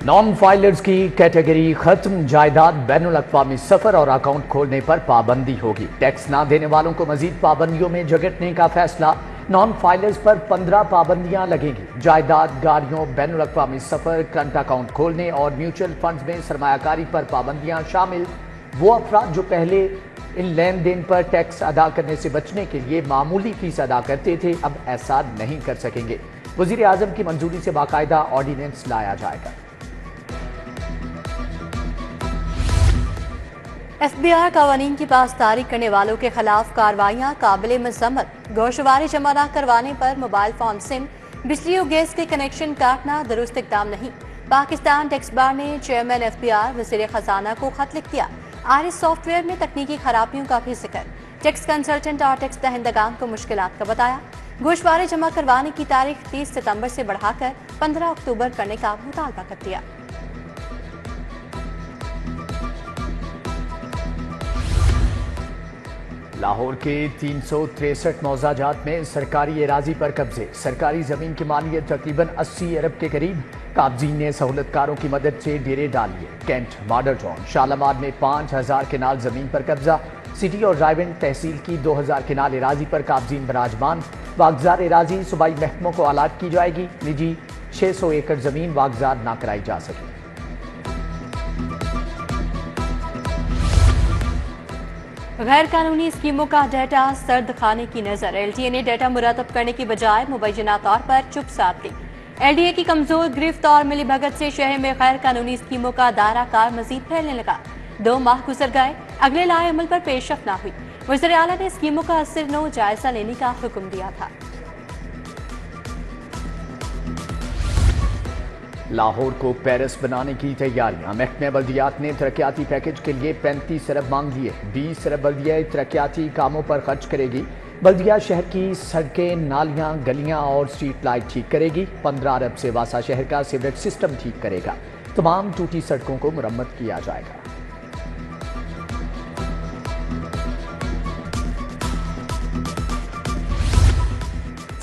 Non filers की category खत्म, जायदाद बैनुल अक़वामी सफर और अकाउंट खोलने पर पाबंदी होगी। टैक्स ना देने वालों को मजीद पाबंदियों में जगटने का फैसला। नॉन फाइलर्स पर 15 पाबंदियां लगेंगी। जायदाद, गाड़ियों, बैनुल अक़वामी सफर, करंट अकाउंट खोलने और म्यूचुअल फंड्स में सरमायाकारी पर पाबंदियां शामिल। वो अफराद जो पहले इन लेन देन पर टैक्स अदा करने से बचने के लिए मामूली फीस अदा करते थे, अब ऐसा नहीं कर सकेंगे। वजीर आजम की मंजूरी से बाकायदा ऑर्डिनेंस लाया जाएगा। FBI कवानीन की पासदारी करने वालों के खिलाफ कार्रवाइयाँ काबिल मजम्मत। गोशवारी जमा न करवाने पर मोबाइल फोन सिम, बिजली और गैस के कनेक्शन काटना दुरुस्त इकदाम नहीं। पाकिस्तान टैक्स बार ने चेयरमैन FBI वज़ीर खजाना को खत लिख दिया। आरएस सॉफ्टवेयर में तकनीकी खराबियों का भी जिक्र। टैक्स कंसल्टेंट और टैक्स दहिंदगान को मुश्किलात का बताया। गोशवारी जमा करवाने की तारीख 30 सितंबर से बढ़ाकर 15 अक्टूबर करने का मुतालबा कर दिया। लाहौर के 363 मौजाजात में सरकारी एराजी पर कब्जे। सरकारी जमीन की मालियत तकरीबन 80 अरब के करीब। काबजीन ने सहूलतकारों की मदद से डेरे डाल लिए। कैंट, मॉडल टाउन, शालामार में 5000 केनाल जमीन पर कब्जा। सिटी और रायविंड तहसील की 2000 केनाल एराजी पर काबजीन बराजमान। वागजार एराजी सूबाई महकमों को अलाट की जाएगी। निजी 600 एकड़ जमीन वागजार ना कराई जा सकी। गैर कानूनी स्कीमों का डाटा सर्द खाने की नजर। LTA ने डाटा मुरतब करने की बजाय मुबैना तौर पर चुप साध ली। LDA की कमजोर गिरफ्त और मिलीभगत से शहर में गैर कानूनी स्कीमों का दायरा कार मजीद फैलने लगा। 2 माह गुजर गए, अगले लाए अमल पर पेशरफ न हुई। वज़ीर आला ने स्कीमों का असर नो जायजा लेने का हुक्म दिया था। लाहौर को पेरिस बनाने की तैयारियां। महकमे बल्दियात ने तरक्याती पैकेज के लिए 35 अरब मांग लिए। 20 अरब बल्दिया तरक्याती कामों पर खर्च करेगी। बल्दिया शहर की सड़कें, नालियां, गलियां और स्ट्रीट लाइट ठीक करेगी। 15 अरब से वासा शहर का सीवरेज सिस्टम ठीक करेगा। तमाम टूटी सड़कों को मुरम्मत किया जाएगा।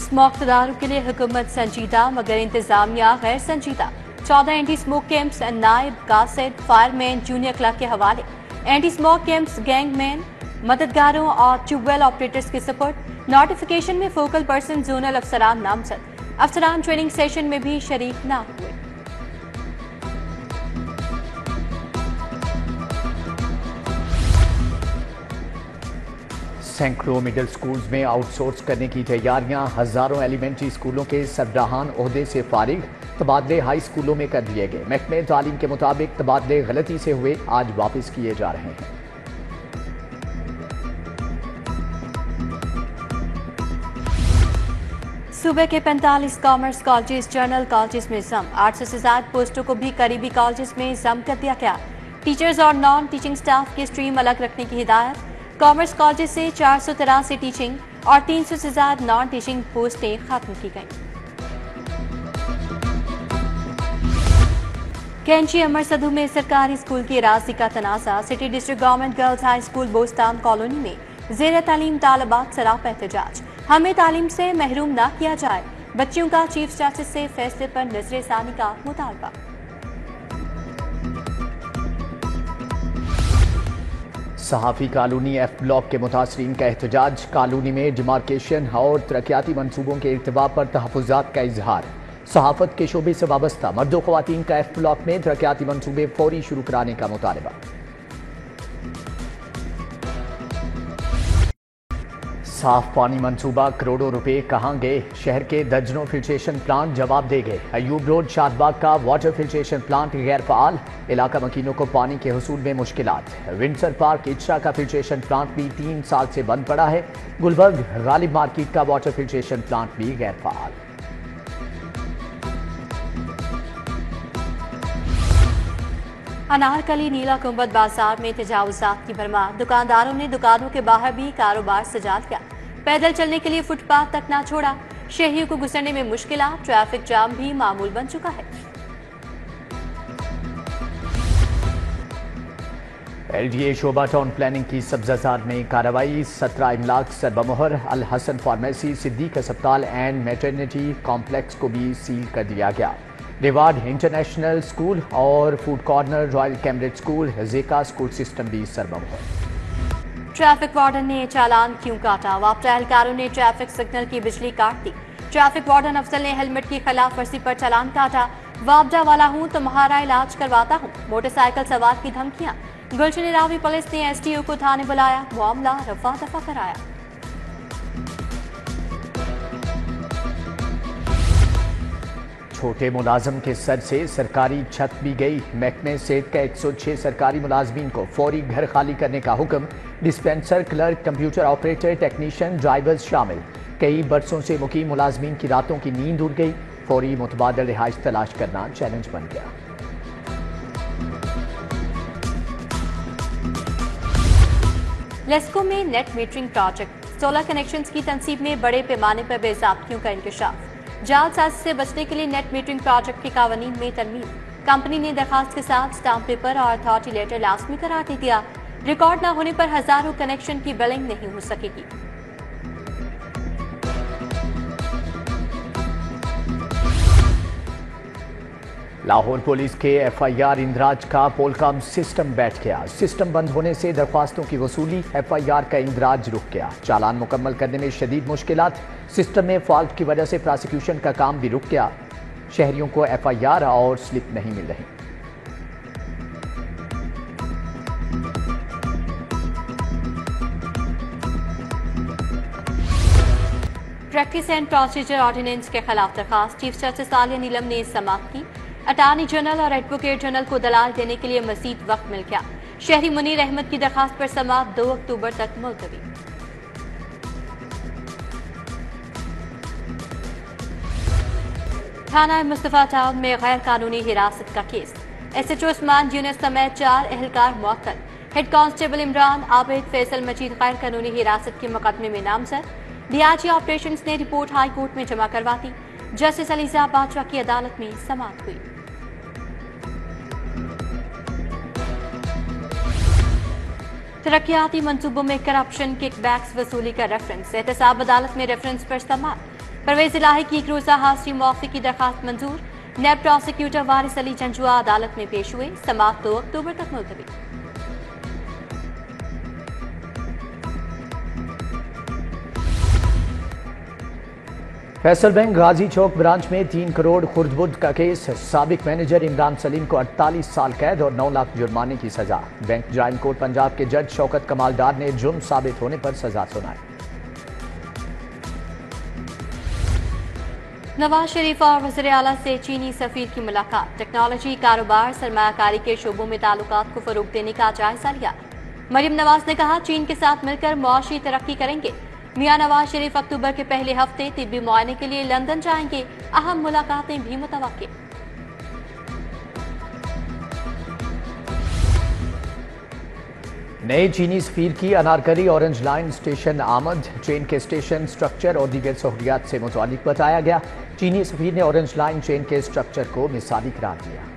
स्मोक तदारुक के लिए हुकूमत संजीदा मगर इंतजामिया गैर संजीदा। 14 एंटी स्मोक कैंप्स नायब कासिद, फायरमैन, जूनियर क्लर्क के हवाले। एंटी स्मोक कैंप्स गैंगमैन, मददगारों और ट्यूबवेल ऑपरेटर्स के सपोर्ट। नोटिफिकेशन में फोकल पर्सन जोनल अफसरान नामजद। अफसरान ट्रेनिंग सेशन में भी शरीक न हुए। सैकड़ों मिडिल स्कूल्स में आउटसोर्स करने की तैयारियां। हजारों एलिमेंट्री स्कूलों के सरबराहान ओहदे से फारिग। तबादले हाई स्कूलों में कर दिए गए। महकमे तालीम के मुताबिक तबादले गलती से हुए, आज वापस किए जा रहे हैं। सूबे के 45 कॉमर्स कॉलेज, जर्नल कॉलेज में जम। 800 से ज्यादा पोस्टों को भी करीबी कॉलेज में जम कर दिया गया। टीचर्स और नॉन टीचिंग स्टाफ की स्ट्रीम अलग रखने की हिदायत। कॉमर्स कॉलेज से 483 टीचिंग और 300 से ज्यादा नॉन टीचिंग पोस्टें खत्म की गईं। कैंची अमर सदू में सरकारी स्कूल की राजी का तनाजा। City district government girls high school Bostan colony में जेर तालीम तालिबात सराप एहतजाज। हमें तालीम से महरूम न किया जाए। बच्चियों का चीफ जस्टिस से फैसले पर नजरसानी का मुतालबा। सहाफी कॉलोनी F ब्लॉक के मुतासरीन का एहतजाज। कॉलोनी में डिमार्केशन और तरक्याती मनसूबों के इर्तिबा पर तहफ़्फ़ुज़ात का इजहार। सहाफत के शोबे से वाबस्ता मर्दो ख़वातीन का F ब्लॉक में तरक्याती मनसूबे फौरी शुरू कराने का मुतालबा। साफ पानी मनसूबा करोड़ों रुपए कहाँ गए? शहर के दर्जनों फिल्ट्रेशन प्लांट जवाब दे गए। अयूब रोड शादबाग का वाटर फिल्ट्रेशन प्लांट गैर फ़ाल। इलाका मकीनों को पानी के हुसूल में मुश्किलात। विंडसर पार्क इचरा का फिल्ट्रेशन प्लांट भी 3 साल से बंद पड़ा है। गुलबर्ग गालिब मार्केट का वाटर फिल्ट्रेशन प्लांट भी गैर फ़ाल। अनारकली नीला कुंबद बाजार में तजावुजात की भरमार। दुकानदारों ने दुकानों के बाहर भी कारोबार सजा लिया। पैदल चलने के लिए फुटपाथ तक ना छोड़ा। शहरियों को गुजरने में मुश्किलात। ट्रैफिक जाम भी मामूल बन चुका है। LDA शोबा टाउन प्लानिंग की सब्जाजार में कार्रवाई। 17 इमलाक सरबमोहर। अल हसन फार्मेसी, सिद्दीक अस्पताल एंड मैटरनिटी कॉम्प्लेक्स को भी सील कर दिया गया। रिवार्ड इंटरनेशनल स्कूल और food corner, royal Cambridge school, जेका स्कूल सिस्टम भी सरबम है। ट्रैफिक वार्डन ने चालान क्यों काटा? वापटा एहलकारों ने ट्रैफिक सिग्नल की बिजली काट दी। ट्रैफिक वार्डन अफजल ने हेलमेट की खिलाफ वर्जी पर चालान काटा। वापडा वाला हूं तुम्हारा इलाज करवाता हूं, मोटरसाइकिल सवार की धमकियां। गुलशन रावी पुलिस ने एसटीओ को थाने बुलाया, मामला रफा दफा कराया। छोटे मुलाजम के सर से सरकारी छत भी गई। महकमे सेहत का 106 सरकारी मुलाजमीन को फौरी घर खाली करने का हुक्म। Dispenser clerk, computer operator, technician, drivers शामिल। कई बरसों से मुकीम मुलाजमीन की रातों की नींद उड़ गई। फौरी मुतबादल रिहाइश तलाश करना चैलेंज बन गया। लेस्को में net metering project, solar connections की तनसीब में बड़े पैमाने पर बेज़ाब्तियों का इंकशाफ। जालसाजी से बचने के लिए नेट मीटरिंग प्रोजेक्ट के कानून में तरमीम। कंपनी ने दरखास्त के साथ स्टाम्प पेपर और अथॉरिटी लेटर लाजमी करार दे दिया। रिकॉर्ड न होने पर हजारों कनेक्शन की बिलिंग नहीं हो सकेगी। लाहौर पुलिस के एफआईआर इंदराज का पोलकॉम सिस्टम बैठ गया। सिस्टम बंद होने से दरख्वास्तों की वसूली, एफआईआर का इंदराज रुक गया। चालान मुकम्मल करने में शदीद मुश्किलात। सिस्टम में फॉल्ट की वजह से प्रोसिक्यूशन का काम भी रुक गया। शहरियों को एफआईआर और स्लिप नहीं मिल रही। प्रैक्टिस एंड प्रोसीजर ऑर्डिनेंस के खिलाफ दरखास्त चीफ जस्टिस आलिया नीलम ने समाप्त की। अटॉर्नी जनरल और एडवोकेट जनरल को दलाल देने के लिए मजीद वक्त मिल गया। शहरी मुनीर अहमद की दरखास्त पर समाअत 2 अक्टूबर तक मुलतवी। थाना मुस्तफा टाउन में गैर कानूनी हिरासत का केस। एसएचओ उस्मान यूनुस समेत 4 एहलकार मुअत्तल। हेड कांस्टेबल इमरान आबिद फैसल मजीद गैर कानूनी हिरासत के मुकदमे में नामजद। डीआईजी ऑपरेशंस ने रिपोर्ट हाई कोर्ट में जमा करवा दी। जस्टिस अलीजा बादशाह की अदालत में समाअत हुई। तरक्याती मंसूबों में करप्शन, किकबैक्स वसूली का रेफरेंस। एहतसाब अदालत में रेफरेंस पर समाअत। परवेज इलाही की एक रोजा हाजिरी मुआफी की दरखास्त मंजूर। नैब प्रोसिक्यूटर वारिस अली जंजुआ अदालत में पेश हुए। समाअत 2 अक्टूबर तक मुलतवी। फैसल बैंक गाजी चौक ब्रांच में 3 करोड़ खुर्दबुर्द का केस। साबिक मैनेजर इमरान सलीम को 48 साल कैद और 9 लाख जुर्माने की सजा। बैंक जराइम कोर्ट पंजाब के जज शौकत कमाल डार ने जुर्म साबित होने पर सजा सुनाई। नवाज शरीफ और वज़ीर आला से चीनी सफीर की मुलाकात। टेक्नोलॉजी, कारोबार, सरमायाकारी के शोबों में ताल्लुकात को फरोग देने का जायजा लिया। मरियम नवाज ने कहा, चीन के साथ मिलकर मुआशी तरक्की करेंगे। मियां नवाज शरीफ अक्टूबर के पहले हफ्ते तिब्बी मुआयने के लिए लंदन जाएंगे। अहम मुलाकातें भी मुतवक्किल। नए चीनी सफीर की अनारकली ऑरेंज लाइन स्टेशन आमद। ट्रेन के स्टेशन स्ट्रक्चर और दीगर सहूलियात से मुतालिक बताया गया। चीनी सफीर ने ऑरेंज लाइन ट्रेन के स्ट्रक्चर को मिसाली करार दिया।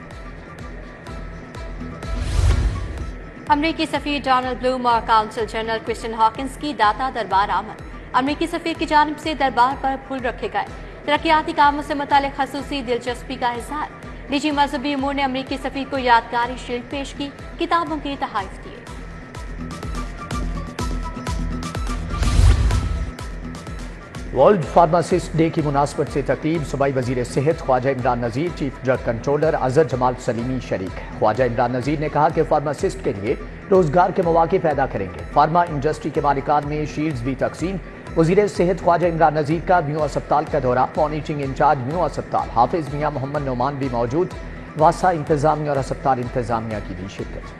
अमरीकी सफीर डोनाल्ड ब्लूम और काउंसिल जनरल क्रिस्टिन हॉकिंस की दाता दरबार आमद। अमरीकी सफीर की जानिब से दरबार पर फूल रखे गए। तरक्याती कामों से मुतालिक खसूसी दिलचस्पी का इजहार। निजी मजहबी उमूर ने अमरीकी सफीर को यादगारी शील्ड पेश की। किताबों के तोहफे दिए। वर्ल्ड फार्मासिस्ट डे की मुनासबत से तकरीब। सूबाई वजीर सेहत Khawaja Imran Nazir, chief drug controller Azhar Jamal Salimi शरीक। ख्वाजा इमरान नज़ीर ने कहा कि फार्मासिस्ट के लिए रोजगार के मौके पैदा करेंगे। फार्मा इंडस्ट्री के मालिकान में शील्ड्स भी तकसीम। वजीर सेहत ख्वाजा इमरान नज़ीर का म्यू अस्पताल का दौरा। मॉनिटरिंग इंचार्ज म्यू अस्पताल हाफिज मियां मोहम्मद नोमान भी मौजूद। वासा इंतजामिया और अस्पताल इंतजामिया की भी शिरकत।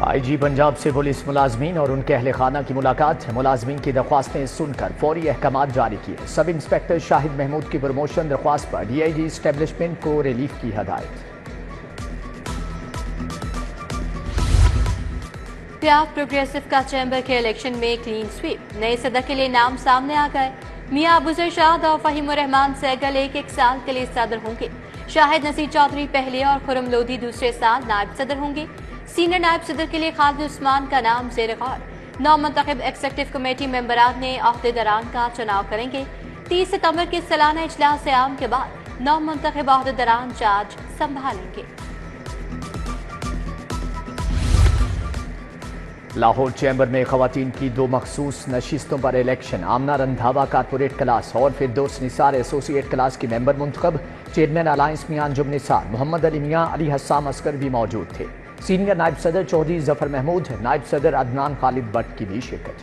आईजी पंजाब से पुलिस मुलाजमीन और उनके अहले खाना की मुलाकात। मुलाजमीन की दरख्वास्तें सुनकर फौरी अहकामात जारी किए। सब इंस्पेक्टर शाहिद महमूद की प्रमोशन दरख्वास्त पर डीआईजी एस्टेब्लिशमेंट को रिलीफ की हदायत। प्याफ प्रोग्रेसिव का चैम्बर के इलेक्शन में क्लीन स्वीप। नए सदर के लिए नाम सामने आ गए। मियां अबूजर शाद और फहीम रहमान सहगल एक साल के लिए सदर होंगे। शाहिद नसीर चौधरी पहले और खुरम लोधी दूसरे साल नायब सदर होंगे। सीनियर नायब सदर के लिए खालिद उस्मान का नाम ज़ेर गौर। 9 मुंतखब एग्जीक्यूटिव कमेटी मेंबरान ने अहदेदारान का चुनाव करेंगे। 30 सितंबर के सालाना इजलास आम के बाद 9 मुंतखब अहदेदारान चार्ज संभालेंगे। लाहौर चैम्बर में खवातीन की 2 मखसूस नशिस्तों पर इलेक्शन। आमना रंधावा कारपोरेट क्लास और फिरदौस निसार एसोसिएट क्लास की मेंबर मुंतखब। चेयरमैन अलायंस मियां अंजुम निसार मोहम्मद अली मियां अली हस्साम असकर भी मौजूद थे। सीनियर नायब सदर चौधरी जफर महमूद, नायब सदर अदनान खालिद भट्ट की भी शिरकत।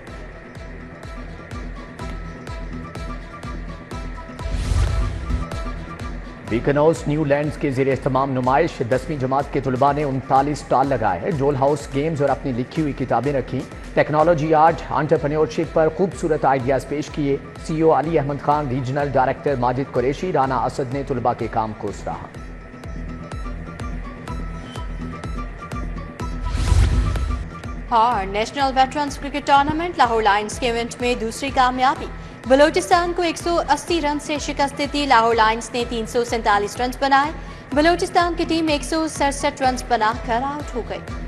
बीकनौज न्यू लैंड्स के ज़ेरे इस्तेमाम नुमाइश। 10वीं जमात के तुलबा ने 39 स्टॉल लगाए हैं। जोल हाउस गेम्स और अपनी लिखी हुई किताबें रखी। टेक्नोलॉजी आर्ट एंटरप्रेन्योरशिप पर खूबसूरत आइडियाज पेश किए। CEO Ali Ahmed Khan, regional director Majid Qureshi, Rana Asad ने तुलबा के काम को सराहा। और national veterans cricket tournament Lahore Lions के इवेंट में दूसरी कामयाबी। बलोचिस्तान को 180 रन से शिकस्त दी। लाहौर लायंस ने 347 रन बनाए। बलोचिस्तान की टीम 167 रन बनाकर आउट हो गई।